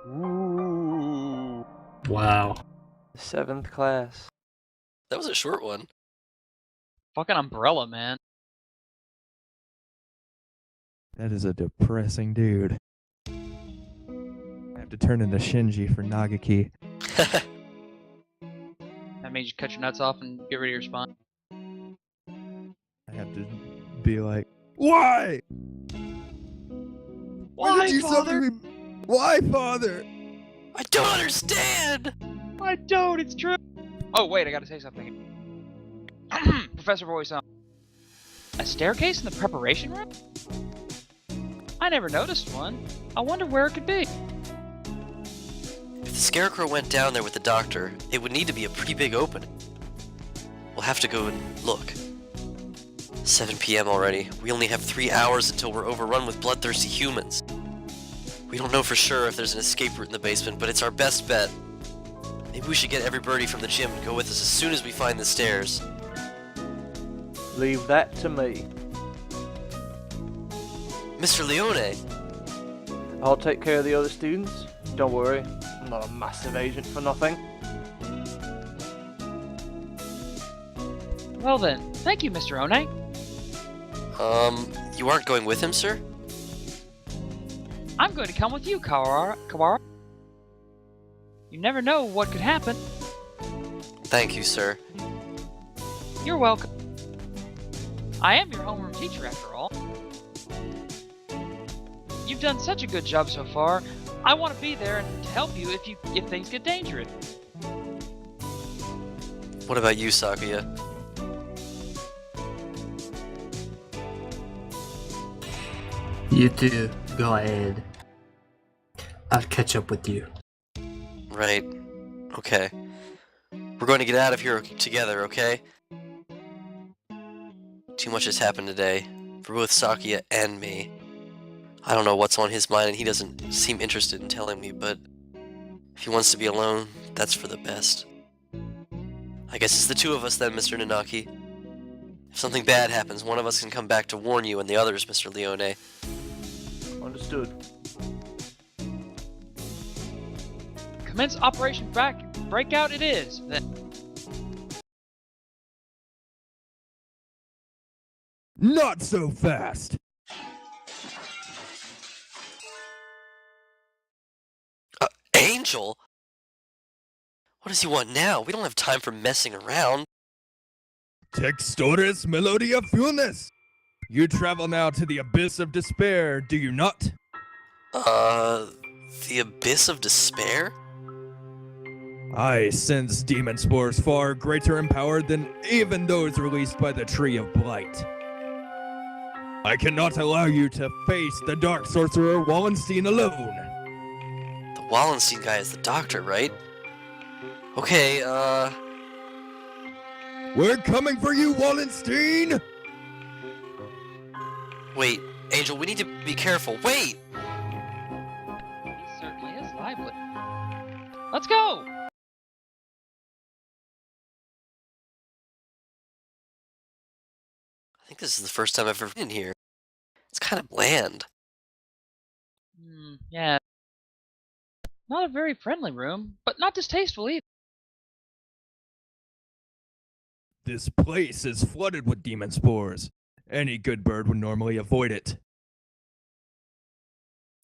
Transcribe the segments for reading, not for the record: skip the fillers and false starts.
Ooh. Wow. 7th class. That was a short one. Fucking umbrella, man. That is a depressing dude. I have to turn into Shinji for Nageki. That means you cut your nuts off and get rid of your spine. I have to be like, why? Why, did you father? summon me? Why, father? I don't understand! I don't, it's true! Oh, wait, I gotta say something. Professor Voice on. A staircase in the preparation room? I never noticed one. I wonder where it could be. If the Scarecrow went down there with the doctor, it would need to be a pretty big opening. We'll have to go and look. 7 p.m. already. We only have 3 hours until we're overrun with bloodthirsty humans. We don't know for sure if there's an escape route in the basement, but it's our best bet. Maybe we should get every birdie from the gym and go with us as soon as we find the stairs. Leave that to me. Mr. Leone! I'll take care of the other students. Don't worry, I'm not a massive agent for nothing. Well then, thank you, Mr. One. You aren't going with him, sir? I'm going to come with you, Kawara. You never know what could happen. Thank you, sir. You're welcome. I am your homeroom teacher, after all. You've done such a good job so far. I want to be there and to help you if things get dangerous. What about you, Sakuya? You two, go ahead. I'll catch up with you. Right. Okay. We're going to get out of here together, okay? Too much has happened today, for both Sakuya and me. I don't know what's on his mind and he doesn't seem interested in telling me, but if he wants to be alone, that's for the best. I guess it's the two of us then, Mr. Nanaki. If something bad happens, one of us can come back to warn you and the others, Mr. Leone. Understood. Commence Operation Breakout it is, then. Not so fast! Angel? What does he want now? We don't have time for messing around. Textores Melodia Funes! You travel now to the Abyss of Despair, do you not? The Abyss of Despair? I sense demon spores far greater in power than even those released by the Tree of Blight. I cannot allow you to face the Dark Sorcerer Wallenstein alone. The Wallenstein guy is the doctor, right? Okay, We're coming for you, Wallenstein! Wait, Angel, we need to be careful. Wait! He certainly is lively. Let's go! I think this is the first time I've ever been here. It's kind of bland. Yeah. Not a very friendly room, but not distasteful either. This place is flooded with demon spores. Any good bird would normally avoid it.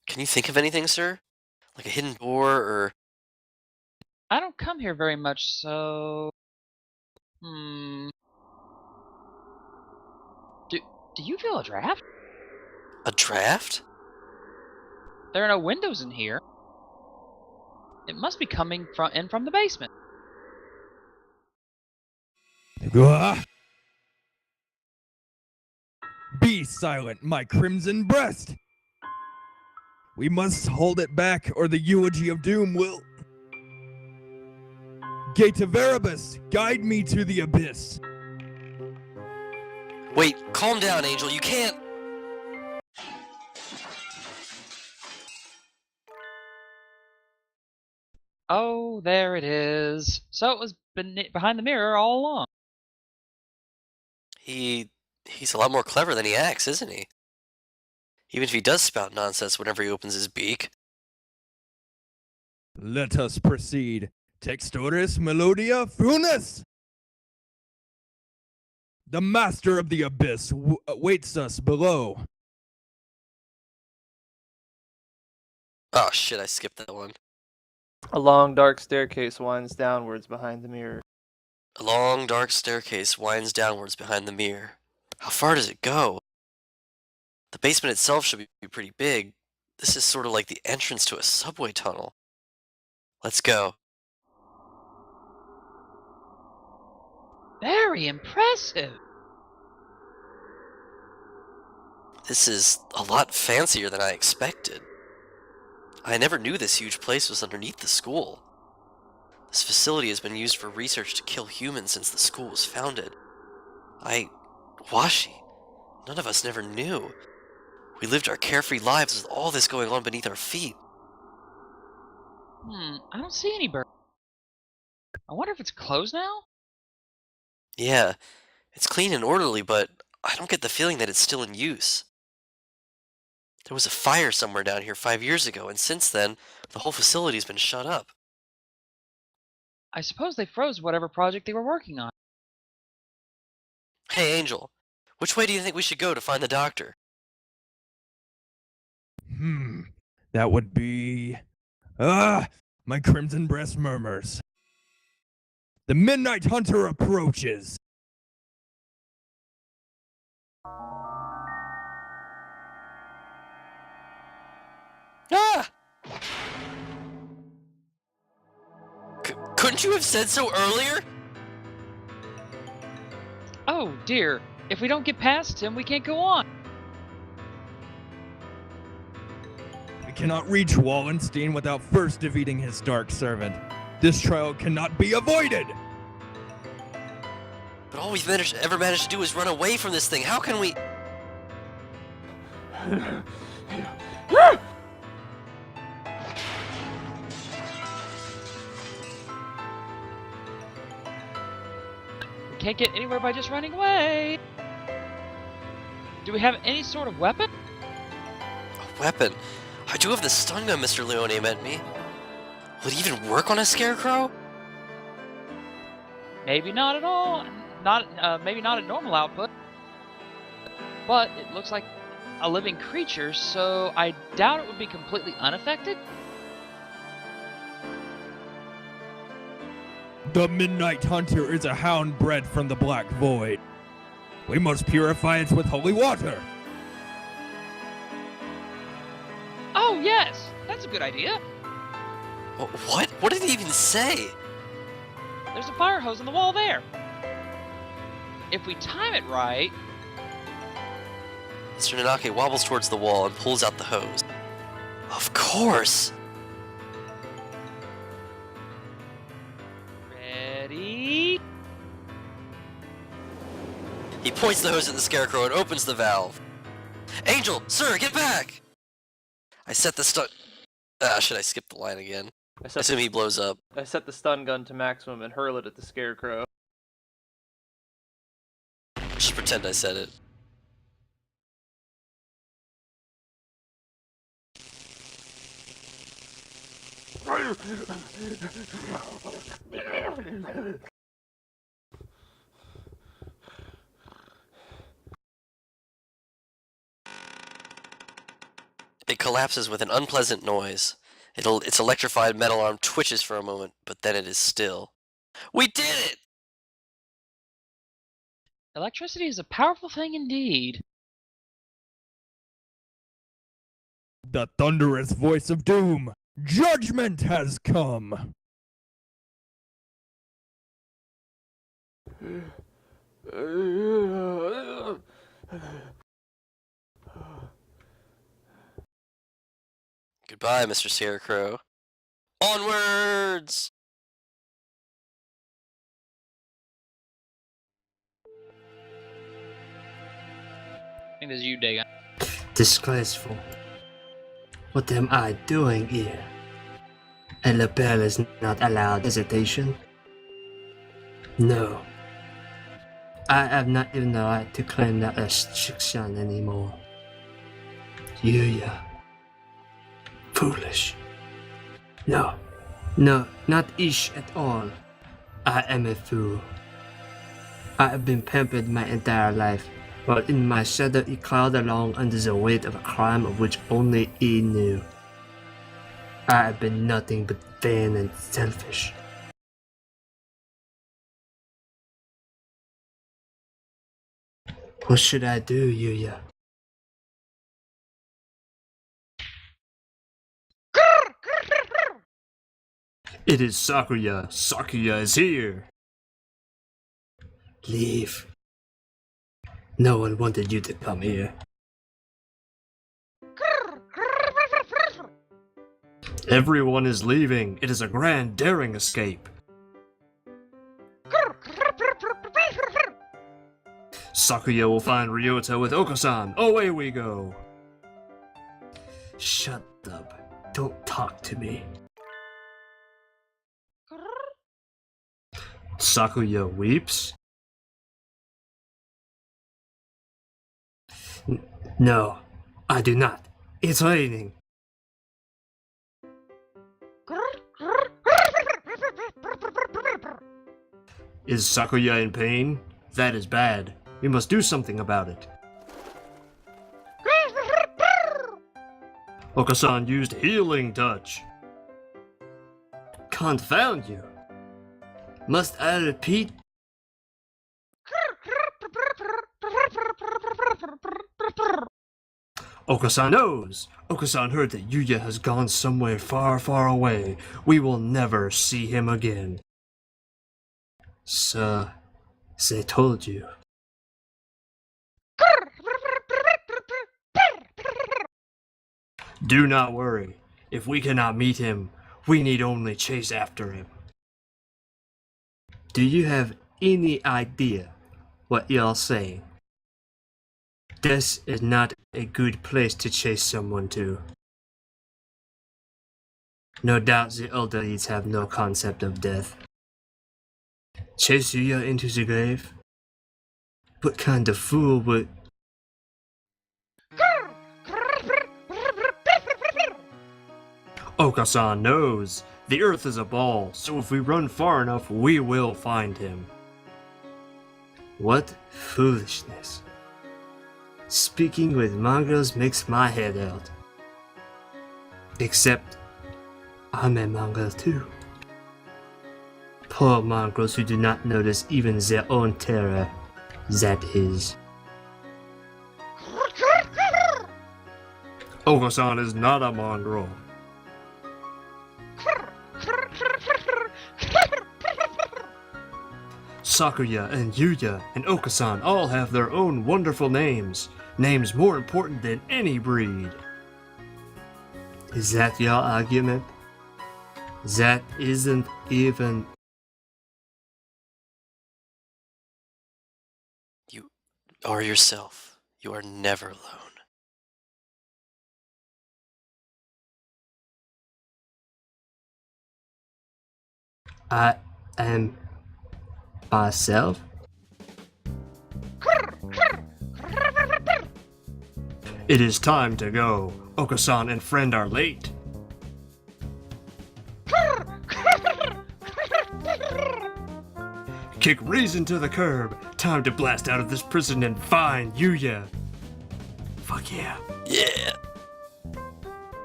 Can you think of anything, sir? Like a hidden door, or... I don't come here very much, so... Do you feel a draft? a draft? There are no windows in here. It must be coming from the basement. Ah! Be silent, my crimson breast! We must hold it back, or the eulogy of doom will... Gate of Erebus, guide me to the abyss. Wait, calm down, Angel. You can't... Oh, there it is. So it was behind the mirror all along. He's a lot more clever than he acts, isn't he? Even if he does spout nonsense whenever he opens his beak. Let us proceed. Textoris Melodia Funes! The Master of the Abyss awaits us below. Oh shit, I skipped that one. A long dark staircase winds downwards behind the mirror. A long, dark staircase winds downwards behind the mirror. How far does it go? The basement itself should be pretty big. This is sort of like the entrance to a subway tunnel. Let's go. Very impressive. This is a lot fancier than I expected. I never knew this huge place was underneath the school. This facility has been used for research to kill humans since the school was founded. Washi, none of us never knew. We lived our carefree lives with all this going on beneath our feet. I don't see any birds. I wonder if it's closed now? Yeah, it's clean and orderly, but I don't get the feeling that it's still in use. There was a fire somewhere down here 5 years ago, and since then, the whole facility's been shut up. I suppose they froze whatever project they were working on. Hey, Angel, which way do you think we should go to find the doctor? That would be... my crimson breast murmurs. The Midnight Hunter approaches. Ah! Couldn't you have said so earlier? Oh dear, if we don't get past him, we can't go on. We cannot reach Wallenstein without first defeating his dark servant. This trial cannot be avoided! But all we've ever managed to do is run away from this thing. How can we... We can't get anywhere by just running away. Do we have any sort of weapon? A weapon? I do have the stun gun Mr. Leone meant me. Will it even work on a Scarecrow? Maybe not at all. Maybe not at normal output. But it looks like a living creature, so I doubt it would be completely unaffected. The Midnight Hunter is a hound bred from the Black Void. We must purify it with holy water. Oh yes, that's a good idea. What? What did he even say? There's a fire hose on the wall there. If we time it right... Mr. Nanake wobbles towards the wall and pulls out the hose. Of course! Ready? He points the hose at the Scarecrow and opens the valve. Angel! Sir, get back! I set the stun... should I skip the line again? I assume he blows up. I set the stun gun to maximum and hurl it at the Scarecrow. Just pretend I said it. It collapses with an unpleasant noise. Its electrified metal arm twitches for a moment, but then it is still. We did it! Electricity is a powerful thing indeed. The thunderous voice of doom. Judgment has come. Goodbye, Mr. Scarecrow. Onwards! I think this is you, Dagon. Disgraceful. What am I doing here? A lapel is not allowed hesitation? No. I have not even the right to claim that restriction anymore. Yuuya. Foolish. No. No, not ish at all. I am a fool. I have been pampered my entire life, while in my shadow it crawled along under the weight of a crime of which only he knew. I have been nothing but vain and selfish. What should I do, Yuuya? It is Sakuya. Sakuya is here. Leave. No one wanted you to come here. Everyone is leaving. It is a grand, daring escape. Sakuya will find Ryouta with Okosan. Away we go. Shut up. Don't talk to me. Sakuya weeps. No, I do not. It's raining. Is Sakuya in pain? That is bad. We must do something about it. Okosan used healing touch. Confound you. Must I repeat? Okosan knows. Okosan heard that Yuuya has gone somewhere far, far away. We will never see him again. Sir, they told you. Do not worry. If we cannot meet him, we need only chase after him. Do you have any idea what you're saying? This is not a good place to chase someone to. No doubt the elderlies have no concept of death. Chase Yuuya into the grave? What kind of fool would... Okosan knows. The earth is a ball, so if we run far enough, we will find him. What foolishness. Speaking with mongrels makes my head out. Except, I'm a mongrel too. Poor mongrels who do not notice even their own terror, that is. Okosan is not a mongrel. Sakuya and Yuuya and Okosan all have their own wonderful names. Names more important than any breed. Is that your argument? That isn't even... You are yourself. You are never alone. I am... myself? It is time to go. Okosan and friend are late. Kick reason to the curb. Time to blast out of this prison and find Yuuya. Fuck yeah. Yeah!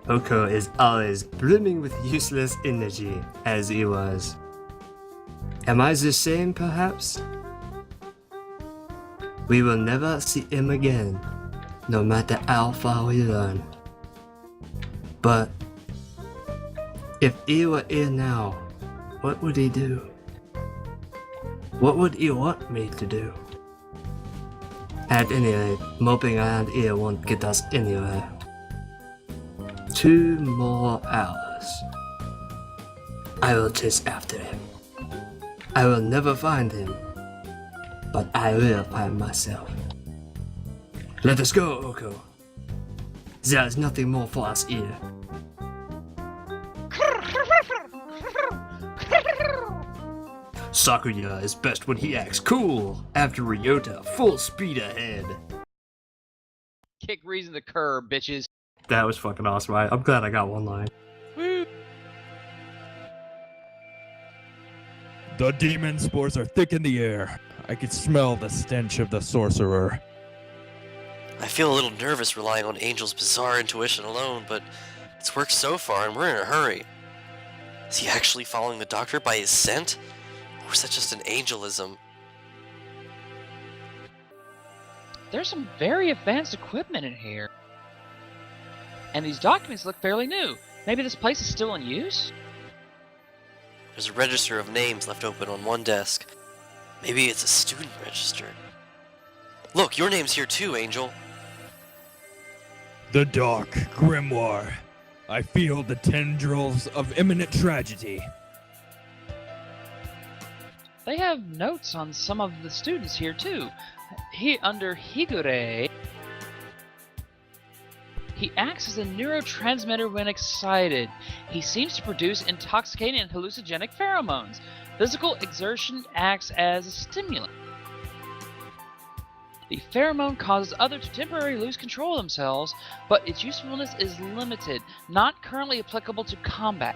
Oko is always brimming with useless energy, as he was. Am I the same, perhaps? We will never see him again, no matter how far we run. But if he were here now, what would he do? What would he want me to do? At any rate, moping around here won't get us anywhere. 2 more hours. I will chase after him. I will never find him, but I will find myself. Let us go, Oko. There is nothing more for us here. Sakuya is best when he acts cool. After Ryouta, full speed ahead. Kick reason to curb, bitches. That was fucking awesome. I'm glad I got one line. The demon spores are thick in the air. I could smell the stench of the sorcerer. I feel a little nervous relying on Angel's bizarre intuition alone, but it's worked so far and we're in a hurry. Is he actually following the doctor by his scent? Or is that just an angelism? There's some very advanced equipment in here. And these documents look fairly new. Maybe this place is still in use? There's a register of names left open on one desk. Maybe it's a student register. Look, your name's here too, Angel. The Dark Grimoire. I feel the tendrils of imminent tragedy. They have notes on some of the students here too. Under Higure, he acts as a neurotransmitter when excited. He seems to produce intoxicating and hallucinogenic pheromones. Physical exertion acts as a stimulant. The pheromone causes others to temporarily lose control of themselves, but its usefulness is limited, not currently applicable to combat.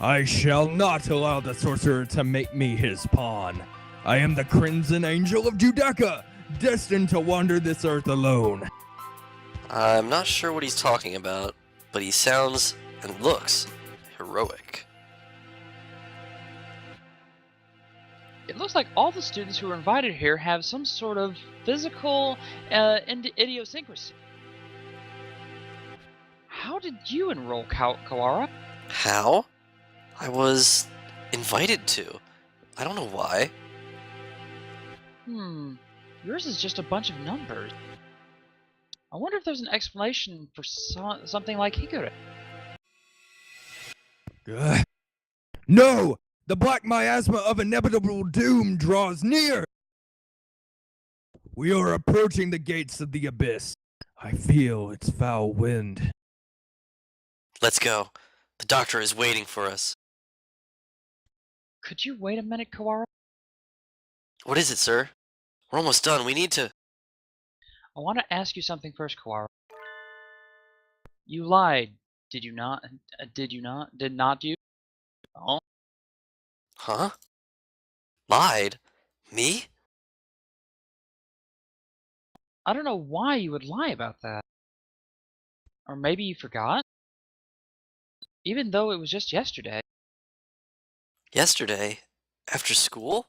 I shall not allow the sorcerer to make me his pawn. I am the Crimson Angel of Judecca, destined to wander this earth alone. I'm not sure what he's talking about, but he sounds and looks heroic. It looks like all the students who were invited here have some sort of physical idiosyncrasy. How did you enroll, Kawara? How? I was invited to. I don't know why. Yours is just a bunch of numbers. I wonder if there's an explanation for something like Higure. No! The black miasma of inevitable doom draws near! We are approaching the gates of the abyss. I feel its foul wind. Let's go. The doctor is waiting for us. Could you wait a minute, Kawara? What is it, sir? We're almost done. We need to... I want to ask you something first, Kawara. You lied, did you not? Did not you? Oh? Huh? Lied? Me? I don't know why you would lie about that. Or maybe you forgot? Even though it was just yesterday. Yesterday? After school?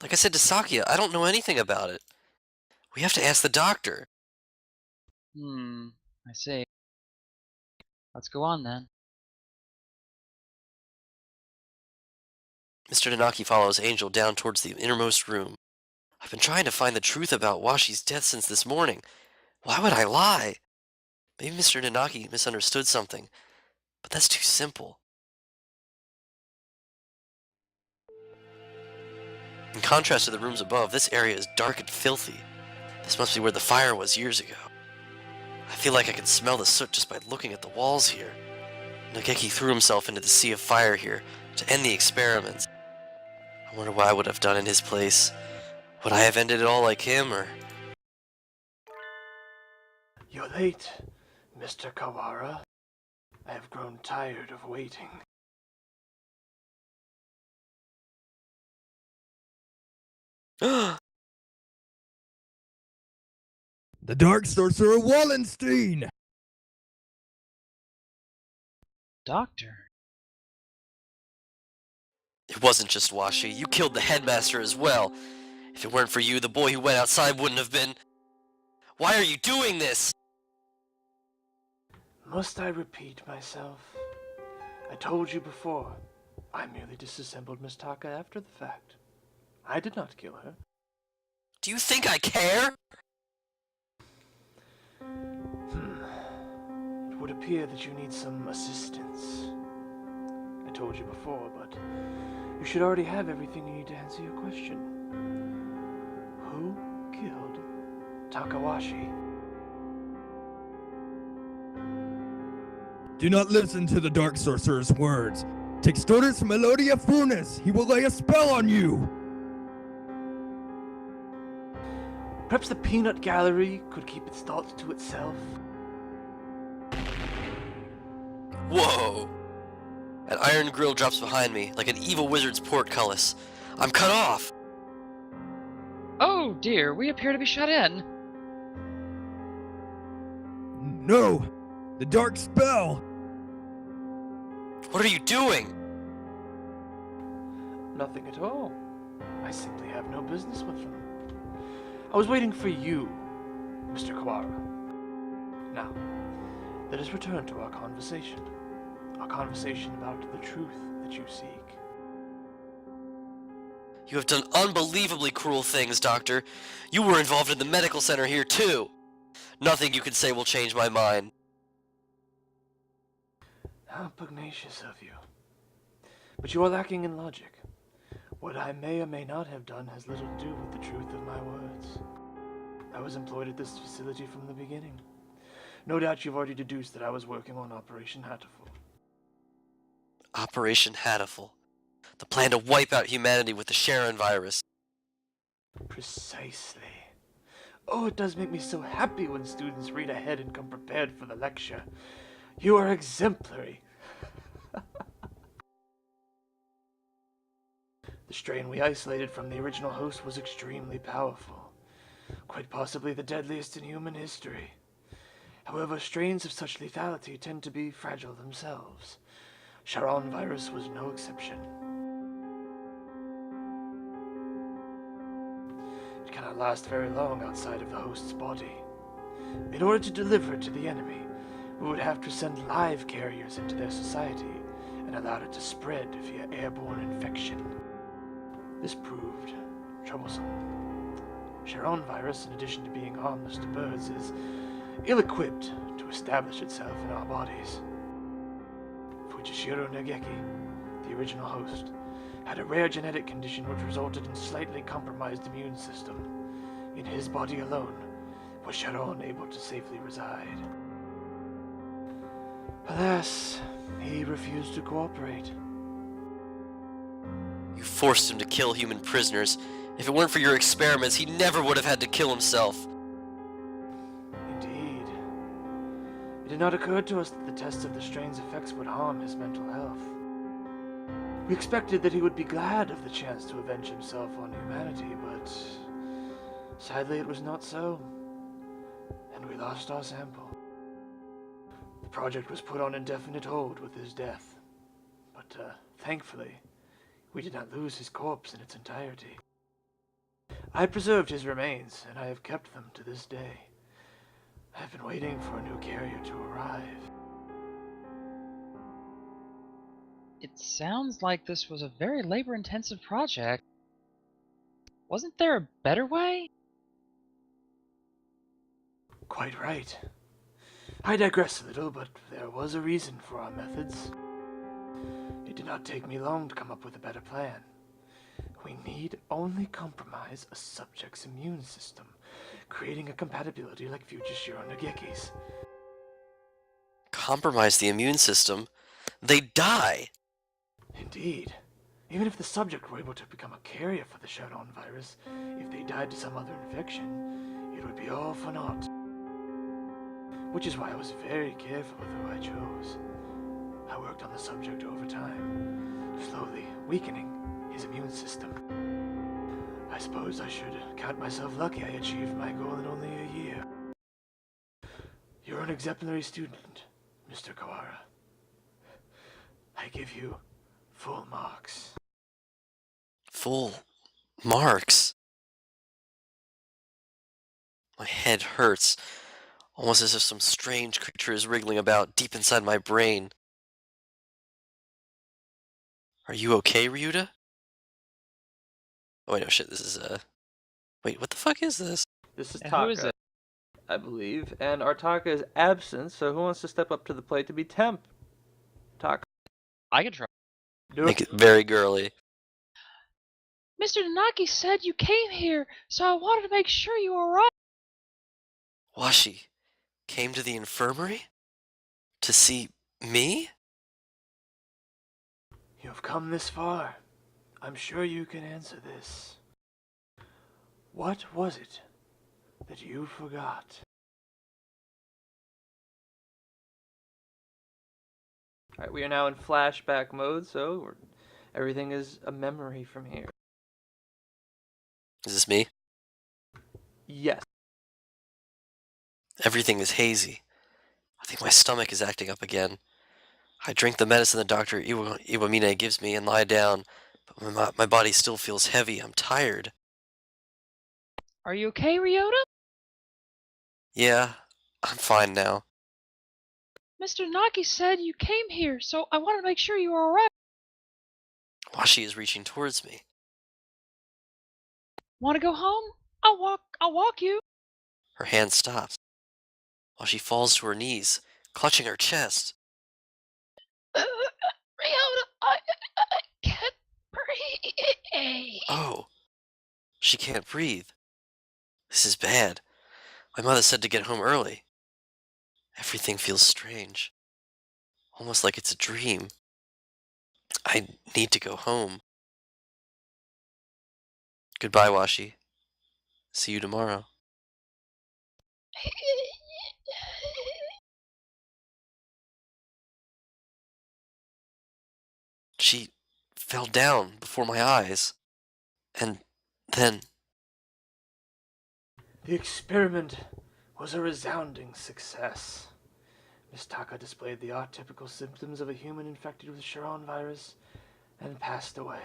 Like I said to Sakuya, I don't know anything about it. We have to ask the doctor. I see. Let's go on then. Mr. Nanaki follows Angel down towards the innermost room. I've been trying to find the truth about Washi's death since this morning. Why would I lie? Maybe Mr. Nanaki misunderstood something, but that's too simple. In contrast to the rooms above, this area is dark and filthy. This must be where the fire was years ago. I feel like I can smell the soot just by looking at the walls here. Nageki threw himself into the sea of fire here to end the experiments. I wonder what I would have done in his place. Would I have ended it all like him, or... You're late, Mr. Kawara. I have grown tired of waiting. The Dark Sorcerer Wallenstein! Doctor. It wasn't just Washi. You killed the Headmaster as well. If it weren't for you, the boy who went outside wouldn't have been... Why are you doing this? Must I repeat myself? I told you before. I merely disassembled Miss Taka after the fact. I did not kill her. Do you think I care? It would appear that you need some assistance. I told you before, but you should already have everything you need to answer your question. Who killed Taka Washi? Do not listen to the Dark Sorcerer's words. Take orders from Elodia Funes. He will lay a spell on you. Perhaps the peanut gallery could keep its thoughts to itself. Whoa! An iron grill drops behind me, like an evil wizard's portcullis. I'm cut off! Oh dear, we appear to be shut in. No! The dark spell! What are you doing? Nothing at all. I simply have no business with them. I was waiting for you, Mr. Kawara. Now, let us return to our conversation. Our conversation about the truth that you seek. You have done unbelievably cruel things, Doctor. You were involved in the medical center here, too. Nothing you can say will change my mind. How pugnacious of you. But you are lacking in logic. What I may or may not have done has little to do with the truth of my words. I was employed at this facility from the beginning. No doubt you've already deduced that I was working on Operation Hatoful. Operation Hatoful. The plan to wipe out humanity with the Sharon virus. Precisely. Oh, it does make me so happy when students read ahead and come prepared for the lecture. You are exemplary. The strain we isolated from the original host was extremely powerful. Quite possibly the deadliest in human history. However, strains of such lethality tend to be fragile themselves. Sharon virus was no exception. It cannot last very long outside of the host's body. In order to deliver it to the enemy, we would have to send live carriers into their society and allow it to spread via airborne infection. This proved troublesome. Sharon virus, in addition to being harmless to birds, is ill-equipped to establish itself in our bodies. Fujishiro Nageki, the original host, had a rare genetic condition which resulted in slightly compromised immune system. In his body alone was Sharon able to safely reside. Alas, he refused to cooperate. You forced him to kill human prisoners. If it weren't for your experiments, he never would have had to kill himself. Indeed. It did not occur to us that the test of the strain's effects would harm his mental health. We expected that he would be glad of the chance to avenge himself on humanity, but sadly it was not so, and we lost our sample. The project was put on indefinite hold with his death, but thankfully, we did not lose his corpse in its entirety. I preserved his remains, and I have kept them to this day. I have been waiting for a new carrier to arrive. It sounds like this was a very labor-intensive project. Wasn't there a better way? Quite right. I digress a little, but there was a reason for our methods. It did not take me long to come up with a better plan. We need only compromise a subject's immune system, creating a compatibility like Fujishiro Nageki's. Compromise the immune system? They die! Indeed. Even if the subject were able to become a carrier for the Sharon virus, if they died to some other infection, it would be all for naught. Which is why I was very careful with who I chose. I worked on the subject over time, slowly weakening his immune system. I suppose I should count myself lucky I achieved my goal in only a year. You're an exemplary student, Mr. Kawara. I give you full marks. Full marks? My head hurts, almost as if some strange creature is wriggling about deep inside my brain. Are you okay, Ryouta? Oh wait, no shit, this is, wait, what the fuck is this? This is And Taka, who is it? I believe, and our Taka is absent, so who wants to step up to the plate to be temp? Taka. I can try. Do Make it very girly. Mr. Nanaki said you came here, so I wanted to make sure you were right. Washi came to the infirmary? To see me? You have come this far. I'm sure you can answer this. What was it that you forgot? Alright, we are now in flashback mode, so everything is a memory from here. Is this me? Yes. Everything is hazy. I think my stomach is acting up again. I drink the medicine the Dr. Iwamine gives me and lie down, but my body still feels heavy. I'm tired. Are you okay, Ryouta? Yeah, I'm fine now. Mr. Naki said you came here, so I wanted to make sure you were alright. Washi is reaching towards me. Want to go home? I'll walk you. Her hand stops, while she falls to her knees, clutching her chest. Ryouta, I can't breathe. Oh, she can't breathe. This is bad. My mother said to get home early. Everything feels strange. Almost like it's a dream. I need to go home. Goodbye, Washi. See you tomorrow. She fell down before my eyes. And then... The experiment was a resounding success. Miss Taka displayed the archetypical symptoms of a human infected with Chiron virus and passed away.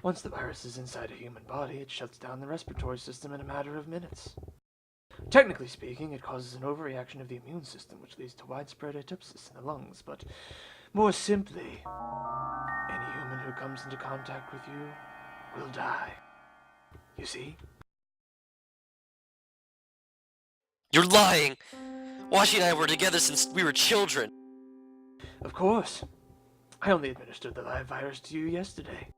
Once the virus is inside a human body, it shuts down the respiratory system in a matter of minutes. Technically speaking, it causes an overreaction of the immune system, which leads to widespread atopsis in the lungs, but more simply, any human who comes into contact with you will die. You see? You're lying! Washi and I were together since we were children. Of course. I only administered the live virus to you yesterday.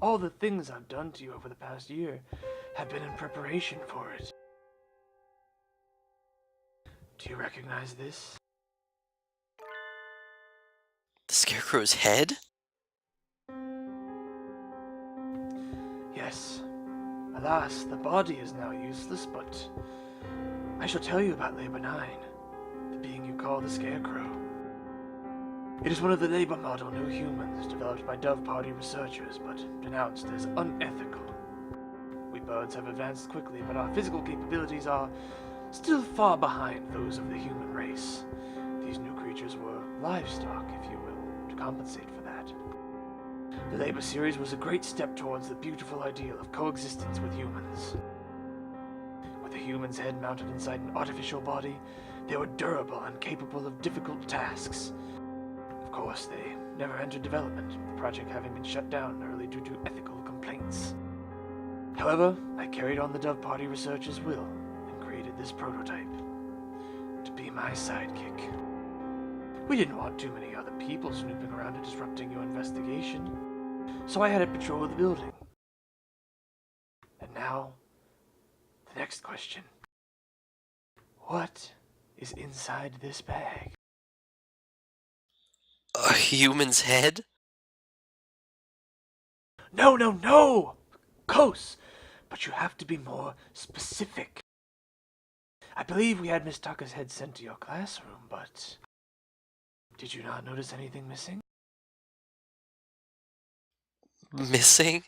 All the things I've done to you over the past year have been in preparation for it. Do you recognize this? The Scarecrow's head? Yes. Alas, the body is now useless, but I shall tell you about Labor 9, the being you call the Scarecrow. It is one of the labor model new humans developed by Dove Party researchers, but denounced as unethical. We birds have advanced quickly, but our physical capabilities are still far behind those of the human race. These new creatures were livestock, if you will, to compensate for that. The Labor series was a great step towards the beautiful ideal of coexistence with humans. With a human's head mounted inside an artificial body, they were durable and capable of difficult tasks. Of course, they never entered development, the project having been shut down early due to ethical complaints. However, I carried on the Dove Party researchers' will and created this prototype to be my sidekick. We didn't want too many other people snooping around and disrupting your investigation, so I had it patrol the building. And now, the next question. What is inside this bag? A human's head? No! Coos! But you have to be more specific. I believe we had Miss Taka's head sent to your classroom, but did you not notice anything missing? Missing?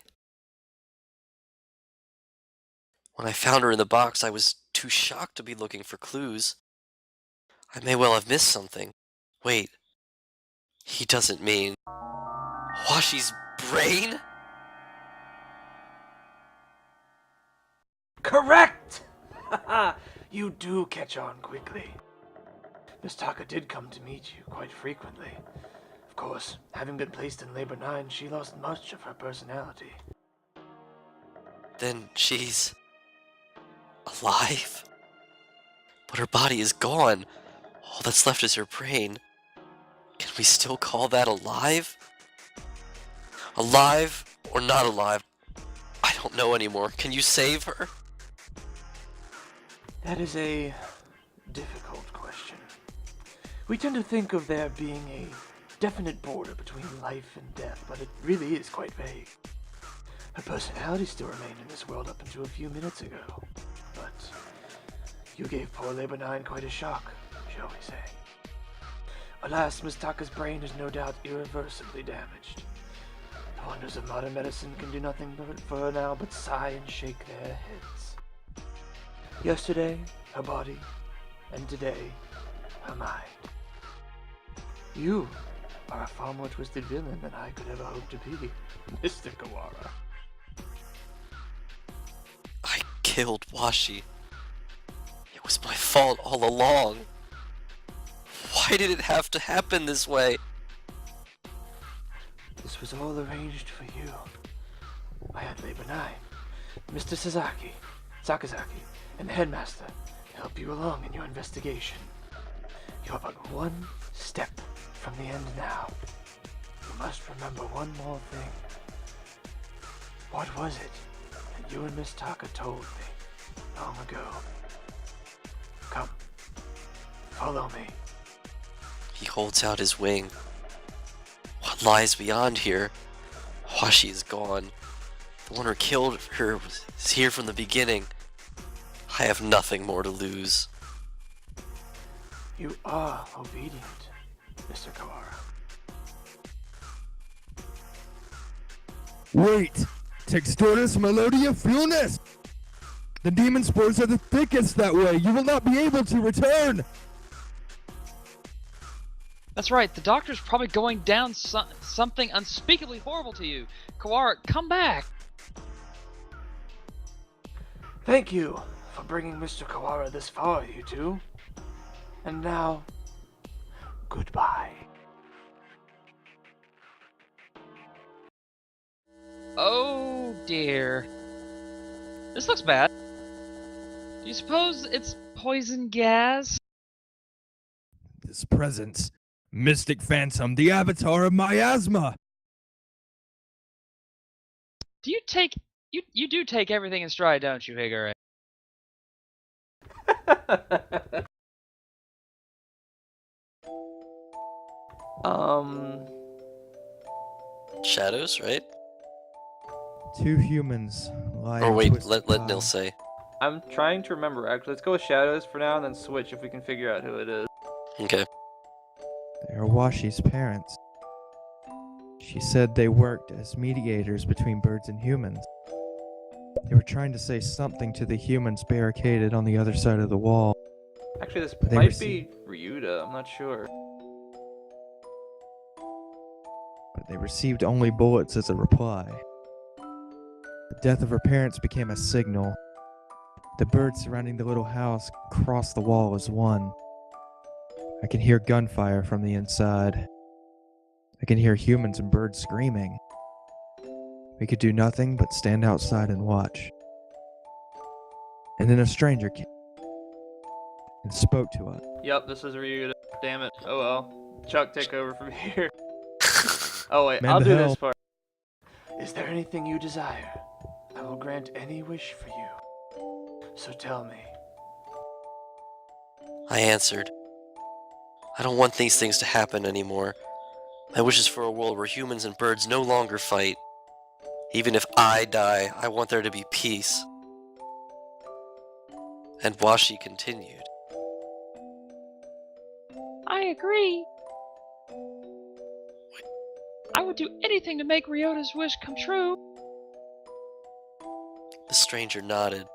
When I found her in the box, I was too shocked to be looking for clues. I may well have missed something. Wait. He doesn't mean... Washi's brain? Correct! You do catch on quickly. Miss Taka did come to meet you quite frequently. Of course, having been placed in Labor 9, she lost much of her personality. Then she's... alive? But her body is gone. All that's left is her brain. Can we still call that alive? Alive or not alive? I don't know anymore. Can you save her? That is a difficult question. We tend to think of there being a definite border between life and death, but it really is quite vague. Her personality still remained in this world up until a few minutes ago, but you gave poor Labor 9 quite a shock, shall we say. Alas, Miss Taka's brain is no doubt irreversibly damaged. The wonders of modern medicine can do nothing for her now but sigh and shake their heads. Yesterday, her body, and today, her mind. You are a far more twisted villain than I could ever hope to be, Mr. Kawara. I killed Washi. It was my fault all along. Why did it have to happen this way? This was all arranged for you. I had Labor 9, Mr. Sakazaki, and the Headmaster to help you along in your investigation. You're but one step from the end now. You must remember one more thing. What was it that you and Miss Taka told me long ago? Come, follow me. He holds out his wing. What lies beyond here? Washi is gone. The one who killed her was here from the beginning. I have nothing more to lose. You are obedient, Mr. Kawara. Wait! Textoris Melodia Funes! The demon spores are the thickest that way. You will not be able to return! That's right, the doctor's probably going down something unspeakably horrible to you. Kawara, come back! Thank you for bringing Mr. Kawara this far, you two. And now, goodbye. Oh dear. This looks bad. Do you suppose it's poison gas? This presence. Mystic Phantom, the avatar of miasma! Do you take... You do take everything in stride, don't you, Higure? Shadows, right? Two humans lie Or in wait, twisted let Nil piles. say. I'm trying to remember, actually. Let's go with Shadows for now and then switch if we can figure out who it is. Okay. They are Washi's parents. She said they worked as mediators between birds and humans. They were trying to say something to the humans barricaded on the other side of the wall. Actually, this But they might be Ryouta. I'm not sure. But they received only bullets as a reply. The death of her parents became a signal. The birds surrounding the little house crossed the wall as one. I can hear gunfire from the inside. I can hear humans and birds screaming. We could do nothing but stand outside and watch. And then a stranger came and spoke to us. Yep, this is Ryouta. Damn it. Oh well. Chuck, take over from here. Oh wait, Man I'll the do hell. this part. Is there anything you desire? I will grant any wish for you. So tell me. I answered. I don't want these things to happen anymore. My wish is for a world where humans and birds no longer fight. Even if I die, I want there to be peace. And Washi continued. I agree. I would do anything to make Ryota's wish come true. The stranger nodded.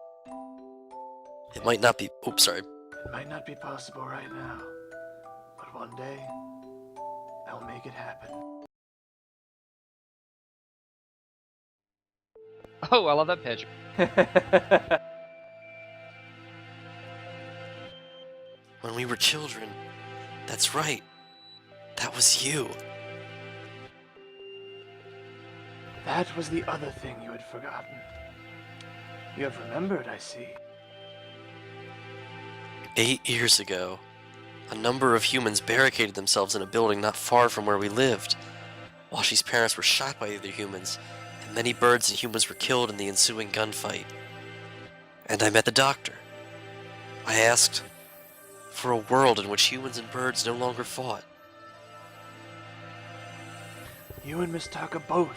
It might not be... Oops, sorry. It might not be possible right now, but one day, I'll make it happen. Oh, I love that picture. When we were children. That's right. That was you. That was the other thing you had forgotten. You have remembered, I see. 8 years ago, a number of humans barricaded themselves in a building not far from where we lived. Washi's parents were shot by other humans, and many birds and humans were killed in the ensuing gunfight. And I met the doctor. I asked for a world in which humans and birds no longer fought. You and Miss Taka both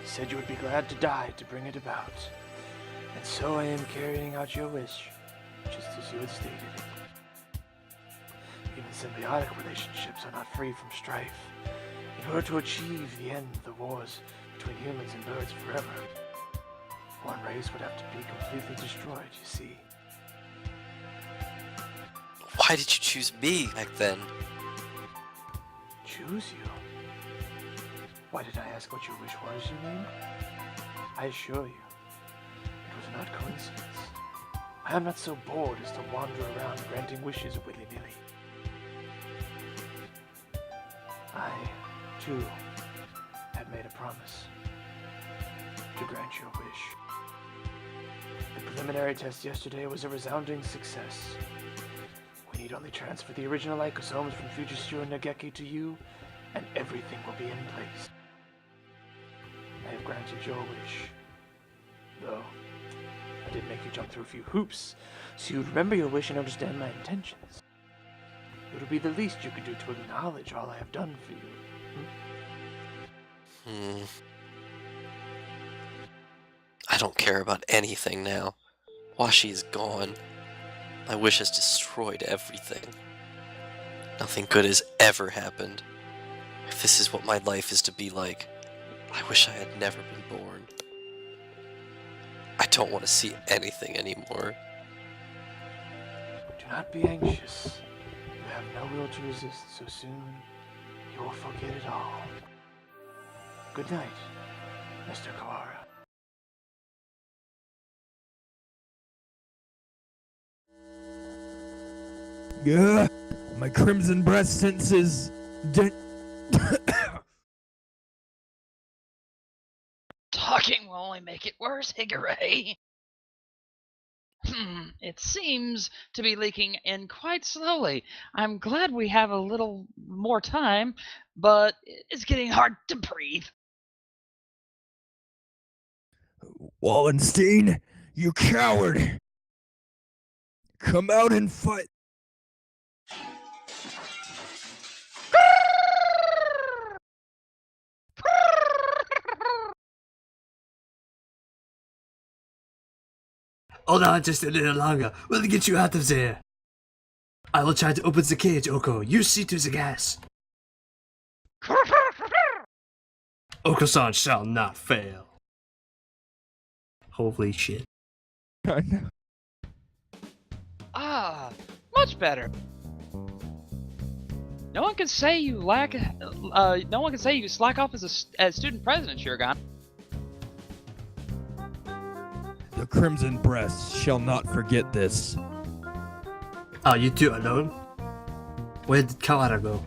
said you would be glad to die to bring it about. And so I am carrying out your wish, just as you had stated. Even symbiotic relationships are not free from strife. In order to achieve the end of the wars between humans and birds forever, one race would have to be completely destroyed, you see. Why did you choose me back then? Choose you? Why did I ask what your wish was, you mean? I assure you, it was not coincidence. I am not so bored as to wander around granting wishes willy-nilly. I, too, had made a promise to grant your wish. The preliminary test yesterday was a resounding success. We need only transfer the original lycosomes from future Shuu and Nageki to you, and everything will be in place. I have granted your wish, though I did make you jump through a few hoops, so you'd remember your wish and understand my intentions. It would be the least you could do to acknowledge all I have done for you. I don't care about anything now. Washi is gone. My wish has destroyed everything. Nothing good has ever happened. If this is what my life is to be like, I wish I had never been born. I don't want to see anything anymore. Do not be anxious. You have no will to resist, so soon you will forget it all. Good night, Mr. Kawara. Gah! My crimson breast senses. Talking will only make it worse, Higure. It seems to be leaking in quite slowly. I'm glad we have a little more time, but it's getting hard to breathe. Wallenstein, you coward! Come out and fight! Hold on just a little longer. We'll get you out of there. I will try to open the cage, Oko. You see to the gas. Okosan shall not fail. Holy shit. I know. Ah, much better. No one can say you lack. No one can say you slack off as student president, Shurgon. The Crimson Breast shall not forget this. Are you two alone? Where did Kawara go?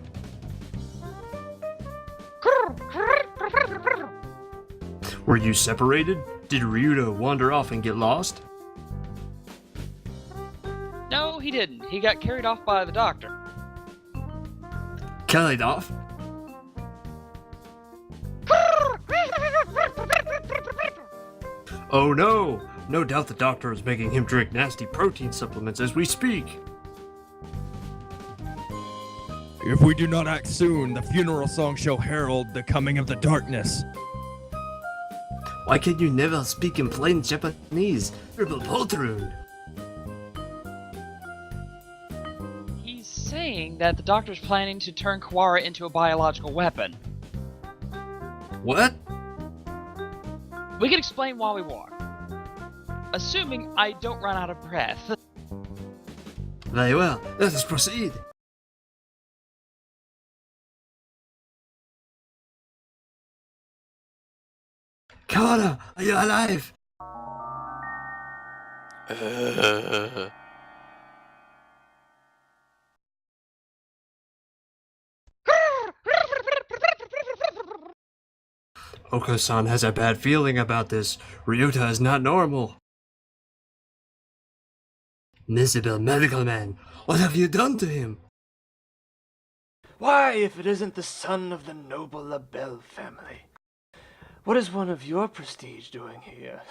Were you separated? Did Ryouta wander off and get lost? No, he didn't. He got carried off by the doctor. Carried off? Oh no! No doubt the doctor is making him drink nasty protein supplements as we speak. If we do not act soon, the funeral song shall herald the coming of the darkness. Why can you never speak in plain Japanese? Triple Poltroon. He's saying that the doctor's planning to turn Kawara into a biological weapon. What? We can explain while we walk. Assuming I don't run out of breath. Very well, let us proceed. Kawara, are you alive? Okosan has a bad feeling about this. Ryouta is not normal. Miserable medical man, what have you done to him? Why, if it isn't the son of the noble LaBelle family? What is one of your prestige doing here?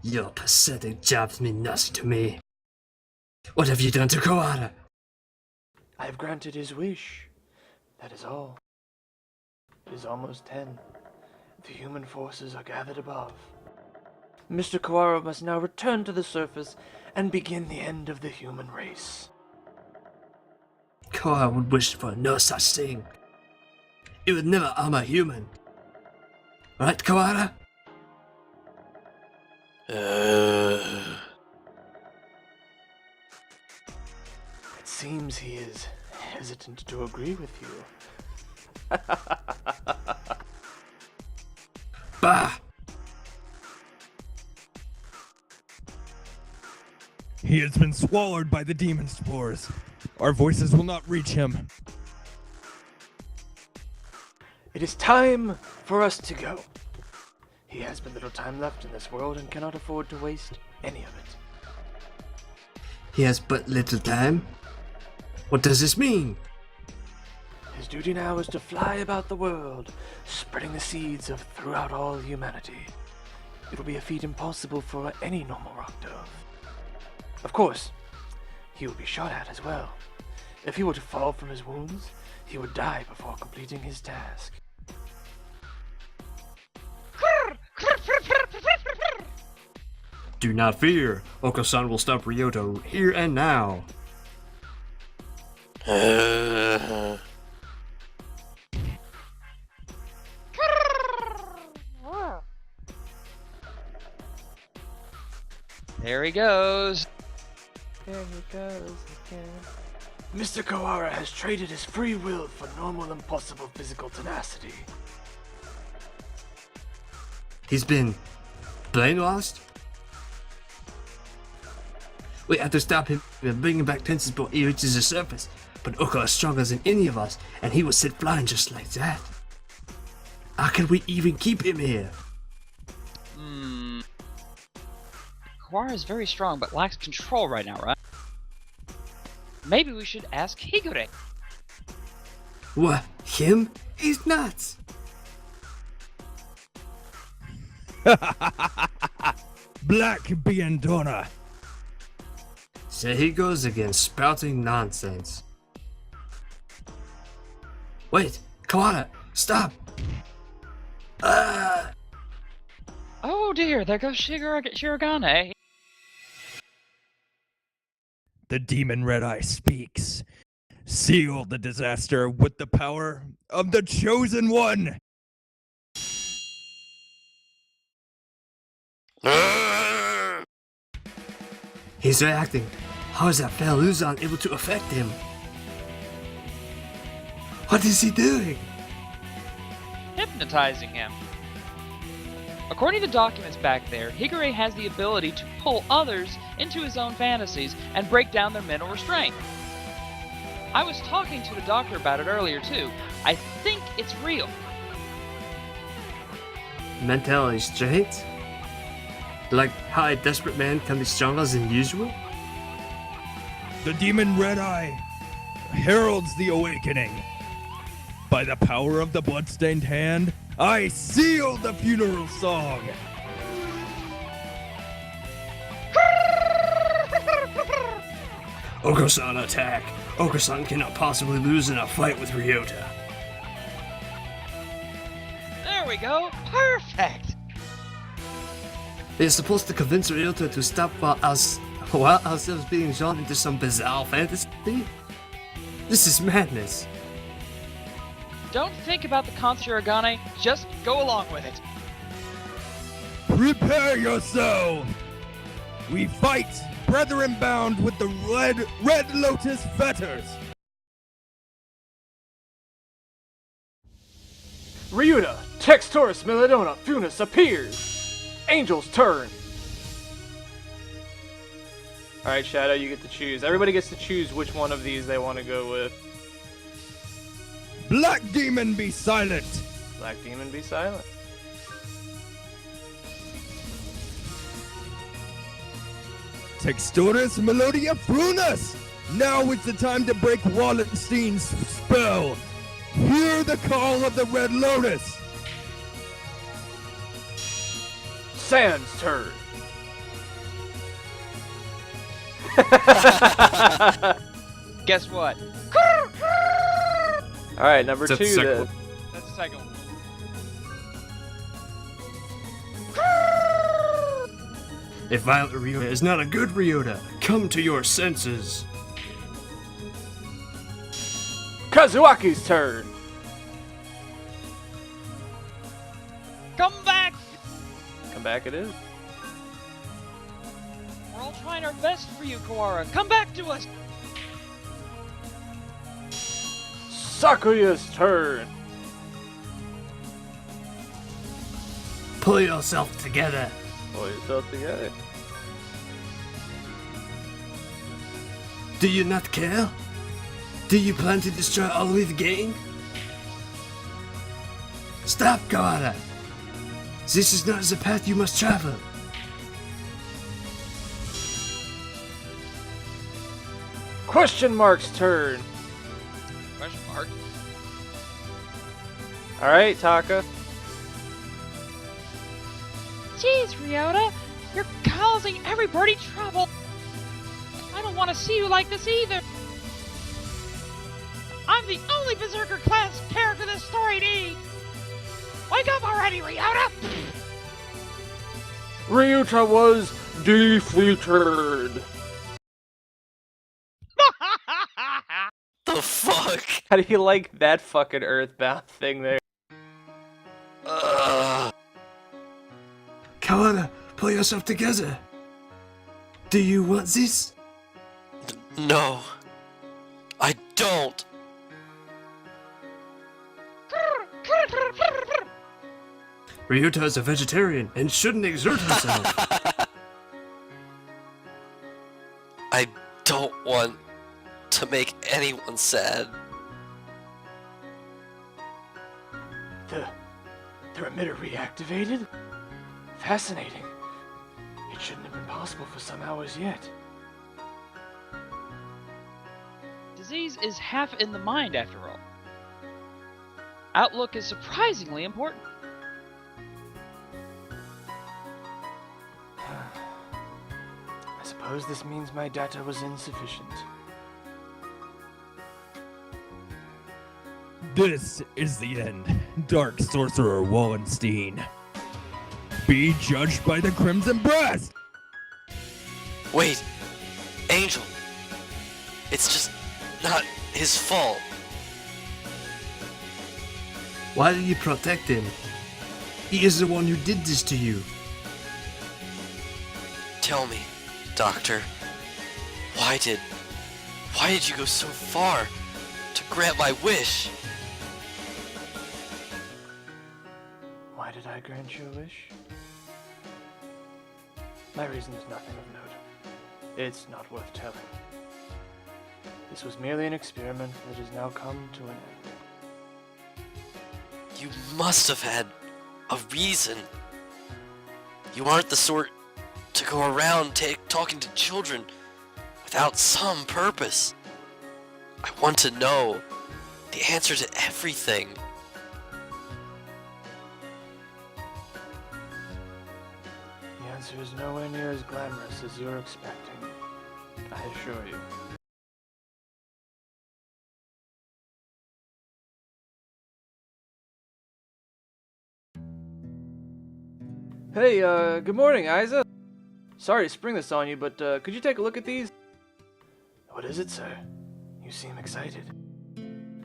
Your pathetic jobs mean nothing to me. What have you done to Kawara? I have granted his wish. That is all. It is almost 10. The human forces are gathered above. Mr. Kawara must now return to the surface and begin the end of the human race. Kawara would wish for no such thing. He would never harm a human. Right, Kawara? It seems he is hesitant to agree with you. Bah! He has been swallowed by the demon spores. Our voices will not reach him. It is time for us to go. He has but little time left in this world and cannot afford to waste any of it. He has but little time? What does this mean? His duty now is to fly about the world, spreading the seeds of throughout all humanity. It will be a feat impossible for any normal rock dove. Of course, he will be shot at as well. If he were to fall from his wounds, he would die before completing his task. Do not fear. Okosan will stop Ryouta here and now. There he goes. There he goes again. Mr. Kawara has traded his free will for normal and possible physical tenacity. He's been brainwashed? We have to stop him and bring him back tenses before he reaches the surface. But Oko is stronger than any of us, and he will sit flying just like that. How can we even keep him here? Kawara is very strong but lacks control right now, right? Maybe we should ask Higure. What? Him? He's nuts! Black Biendona. So he goes again, spouting nonsense. Wait, Kawara, stop! Oh dear, there goes Shirogane. The demon Red Eye speaks. Seal the disaster with the power of the Chosen One. He's reacting. How is that fell Luzon able to affect him? What is he doing? Hypnotizing him. According to documents back there, Higure has the ability to pull others into his own fantasies and break down their mental restraint. I was talking to the doctor about it earlier too. I think it's real. Mental restraint? Like how a desperate man can be stronger than usual? The demon Red Eye heralds the awakening. By the power of the bloodstained hand, I seal the funeral song. Okosan attack. Okosan cannot possibly lose in a fight with Ryouta. There we go. Perfect. They are supposed to convince Ryouta to stop while ourselves being drawn into some bizarre fantasy? This is madness. Don't think about the concept, Shirogane. Just go along with it. Prepare yourself. We fight, brethren bound with the red lotus fetters. Ryouta, Textaurus Melodona Funis appears! Angel's turn! Alright, Shadow, you get to choose. Everybody gets to choose which one of these they want to go with. Black Demon, be silent. Black Demon, be silent. Textaurus Melodia Frunus. Now is the time to break Wallenstein's spell. Hear the call of the Red Lotus. Sand's turn. Guess what? Alright, number That's 2 the second then. one. That's the second one. A violent Ryouta is not a good Ryouta. Come to your senses. Kazuaki's turn. Come back! Come back it is. We're all trying our best for you, Kawara. Come back to us! Sakuya's turn. Pull yourself together. Pull yourself together. Do you not care? Do you plan to destroy all with gang? Stop, Kawara! This is not the path you must travel. Question Mark's turn. Question mark. Alright, Taka. Jeez, Ryouta, you're causing everybody trouble. I don't want to see you like this either. I'm the only Berserker class character this story needs. Wake up already, Ryouta! Ryouta was defeated. The fuck? How do you like that fucking Earthbound thing there? Kawara, pull yourself together. Do you want this? No. I don't. Ryouta is a vegetarian and shouldn't exert herself. I don't want to make anyone sad. The emitter reactivated? Fascinating. It shouldn't have been possible for some hours yet. Disease is half in the mind, after all. Outlook is surprisingly important. I suppose this means my data was insufficient. This is the end. Dark Sorcerer Wallenstein. Be judged by the Crimson Breast! Wait, Angel. It's just not his fault. Why did you protect him? He is the one who did this to you. Tell me, Doctor, why did you go so far to grant my wish? Why did I grant your wish? My reason is nothing of note. It's not worth telling. This was merely an experiment that has now come to an end. You must have had a reason. You aren't the sort to go around talking to children without some purpose. I want to know the answer to everything. The answer is nowhere near as glamorous as you're expecting. I assure you. Hey, good morning, Isa. Sorry to spring this on you, but could you take a look at these? What is it, sir? You seem excited.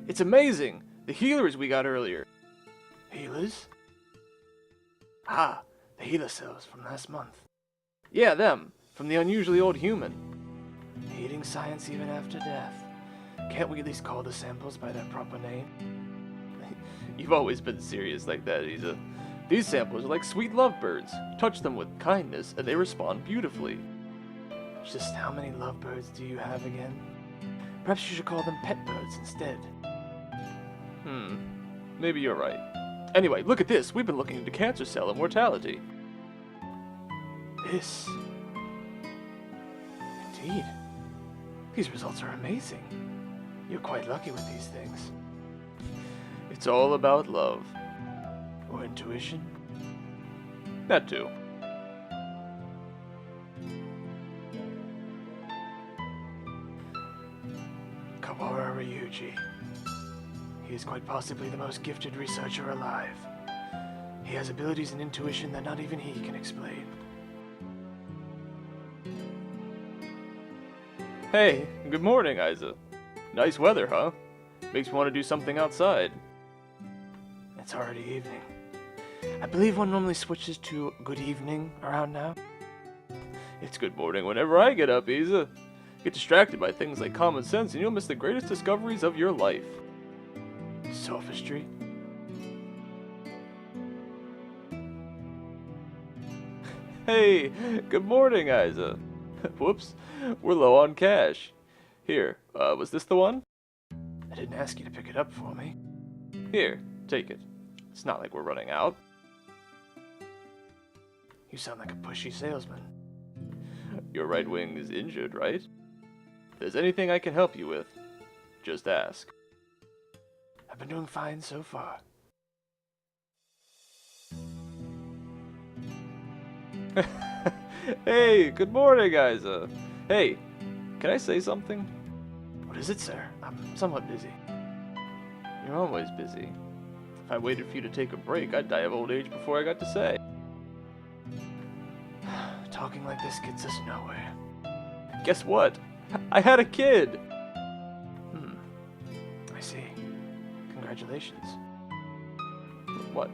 It's amazing! The healers we got earlier. Healers? Ah, the healer cells from last month. Yeah, them. From the unusually old human. Hating science even after death. Can't we at least call the samples by their proper name? You've always been serious like that, Isa. These samples are like sweet lovebirds. Touch them with kindness and they respond beautifully. Just how many lovebirds do you have again? Perhaps you should call them pet birds instead. Maybe you're right. Anyway, look at this. We've been looking into cancer cell immortality. This? Indeed. These results are amazing. You're quite lucky with these things. It's all about love. Or intuition? That too. Kawara Ryuji. He is quite possibly the most gifted researcher alive. He has abilities and intuition that not even he can explain. Hey, good morning, Isa. Nice weather, huh? Makes me want to do something outside. It's already evening. I believe one normally switches to good evening around now. It's good morning whenever I get up, Isa. Get distracted by things like common sense and you'll miss the greatest discoveries of your life. Sophistry. Hey, good morning, Isa. Whoops, we're low on cash. Here, was this the one? I didn't ask you to pick it up for me. Here, take it. It's not like we're running out. You sound like a pushy salesman. Your right wing is injured, right? If there's anything I can help you with, just ask. I've been doing fine so far. Hey, good morning, Isa. Hey, can I say something? What is it, sir? I'm somewhat busy. You're always busy. If I waited for you to take a break, I'd die of old age before I got to say. Talking like this gets us nowhere. Guess what? I had a kid! I see. Congratulations. What?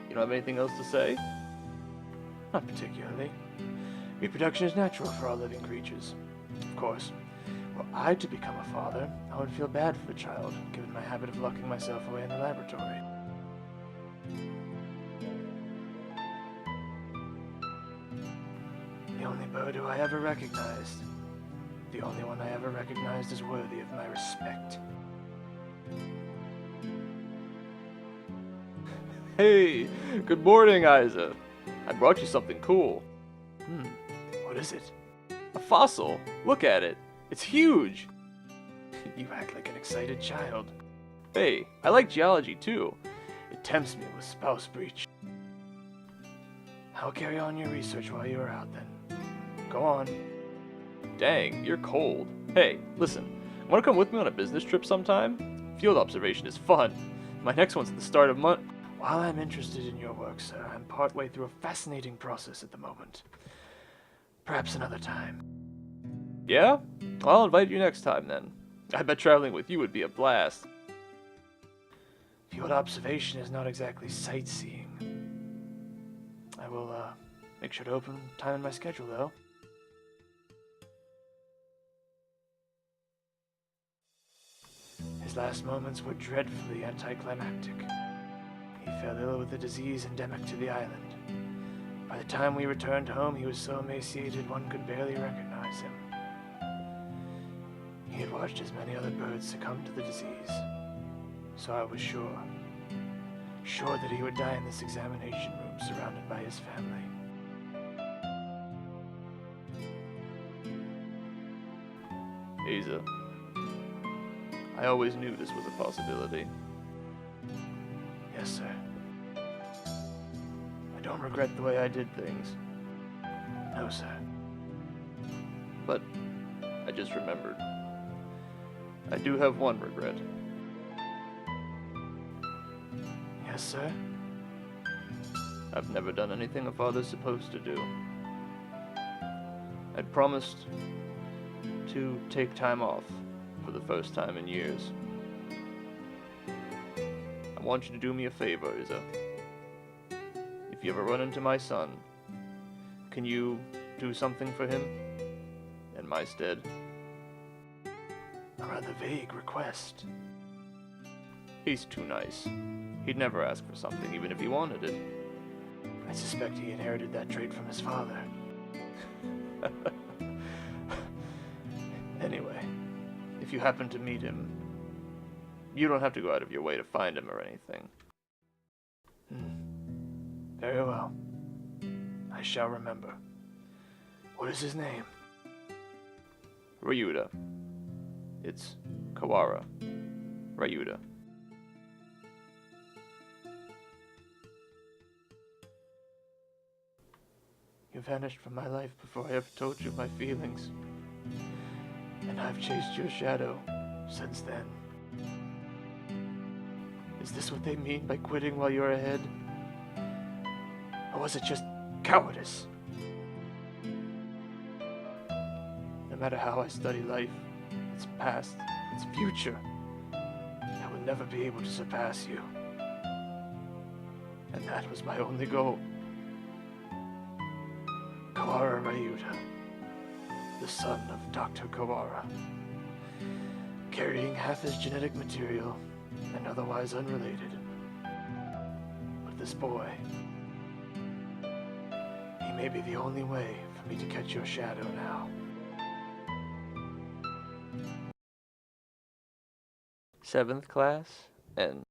You don't have anything else to say? Not particularly. Reproduction is natural for all living creatures. Of course, were I to become a father, I would feel bad for the child, given my habit of locking myself away in the laboratory. The only bird who I ever recognized. The only one I ever recognized as worthy of my respect. Hey, good morning, Isa. I brought you something cool. What is it? A fossil. Look at it. It's huge. You act like an excited child. Hey, I like geology too. It tempts me with spouse breach. I'll carry on your research while you're out then. Go on. Dang, you're cold. Hey, listen, wanna come with me on a business trip sometime? Field observation is fun. My next one's at the start of month. While I'm interested in your work, sir, I'm partway through a fascinating process at the moment. Perhaps another time. Yeah? I'll invite you next time then. I bet traveling with you would be a blast. Field observation is not exactly sightseeing. I will, make sure to open time in my schedule, though. His last moments were dreadfully anticlimactic. He fell ill with a disease endemic to the island. By the time we returned home, he was so emaciated one could barely recognize him. He had watched as many other birds succumb to the disease, so I was sure that he would die in this examination room surrounded by his family. Isa, I always knew this was a possibility. Yes, sir. I don't regret the way I did things. No, sir. But I just remembered. I do have one regret. Yes, sir? I've never done anything a father's supposed to do. I'd promised to take time off for the first time in years. I want you to do me a favor, Isa. If you ever run into my son, can you do something for him? In my stead? A rather vague request. He's too nice. He'd never ask for something, even if he wanted it. I suspect he inherited that trait from his father. Anyway, if you happen to meet him, you don't have to go out of your way to find him or anything. Very well. I shall remember. What is his name? Ryouta. It's Kawara. Ryouta. You vanished from my life before I ever told you my feelings. And I've chased your shadow since then. Is this what they mean by quitting while you're ahead? Or was it just cowardice? No matter how I study life, its past, its future, I will never be able to surpass you. And that was my only goal. Kawara Ryouta, the son of Dr. Kawara, carrying half his genetic material and otherwise unrelated. But this boy, he may be the only way for me to catch your shadow now. Seventh class, and